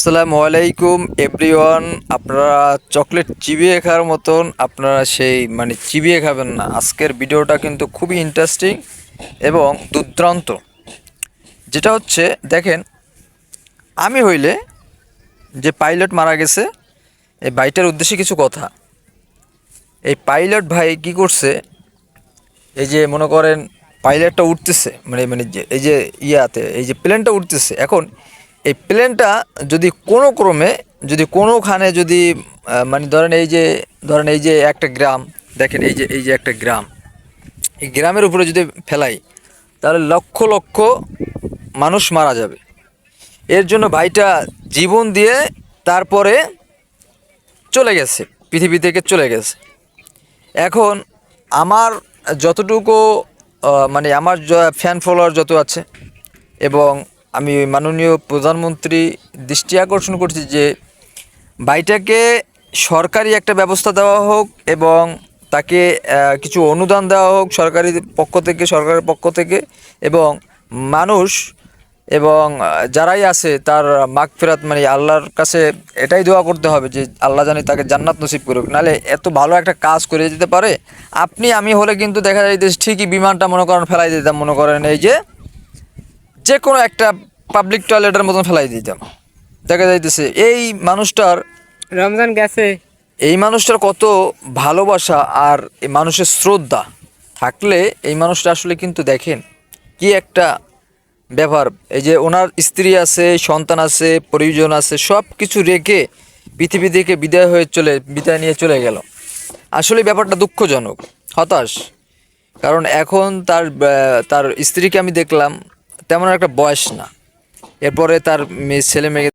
আসসালামু আলাইকুম এভরিওয়ান। আপনারা চকলেট চিবিয়ে খাওয়ার মতন আপনারা সেই চিবিয়ে খাবেন না। আজকের ভিডিওটা কিন্তু খুবই ইন্টারেস্টিং এবং দুর্দান্ত। যেটা হচ্ছে দেখেন, আমি হইলে যে পাইলট মারা গেছে এই ভাইটার উদ্দেশ্যে কিছু কথা। এই পাইলট ভাই কি করছে, এই যে মনে করেন পাইলটটা উঠতেছে এই যে এই যে প্লেনটা উঠতেছে, এখন এই প্লেনটা যদি কোনো ক্রমে যদি কোনোখানে যদি ধরেন এই যে একটা গ্রাম, দেখেন এই যে একটা গ্রাম, এই গ্রামের উপরে যদি ফেলাই তাহলে লক্ষ লক্ষ মানুষ মারা যাবে। এর জন্য ভাইটা জীবন দিয়ে তারপরে চলে গেছে, পৃথিবী থেকে চলে গেছে। এখন আমার যতটুকু আমার ফ্যান ফলোয়ার যত আছে, এবং আমি মাননীয় প্রধানমন্ত্রী দৃষ্টি আকর্ষণ করছি যে ভাইটাকে সরকারি একটা ব্যবস্থা দেওয়া হোক এবং তাকে কিছু অনুদান দেওয়া হোক সরকারের পক্ষ থেকে, এবং মানুষ এবং যারাই আছে তার মাগফিরাত আল্লাহর কাছে এটাই দোয়া করতে হবে যে আল্লাহ জানি তাকে জান্নাত নসিব করুক। নাহলে এত ভালো একটা কাজ করে দিতে পারে। আমি হলে কিন্তু দেখা যায় যে ঠিকই বিমানটা মনে করেন ফেলাই দিতাম, মনে করেন এই যে কোনো একটা পাবলিক টয়লেটের মতন ফেলাই দিতাম। দেখা যাইতেছে এই মানুষটার কত ভালোবাসা আর এই মানুষের শ্রদ্ধা থাকলে এই মানুষটা আসলে কিন্তু দেখেন কি একটা ব্যাপার। এই যে ওনার স্ত্রী আছে, সন্তান আছে, পরিজন আছে, সব কিছু রেখে পৃথিবী থেকে বিদায় নিয়ে চলে গেল। আসলে ব্যাপারটা দুঃখজনক, হতাশ। কারণ এখন তার স্ত্রীকে আমি দেখলাম তেমন একটা বয়স না, এরপরে তার ছেলে মেয়ে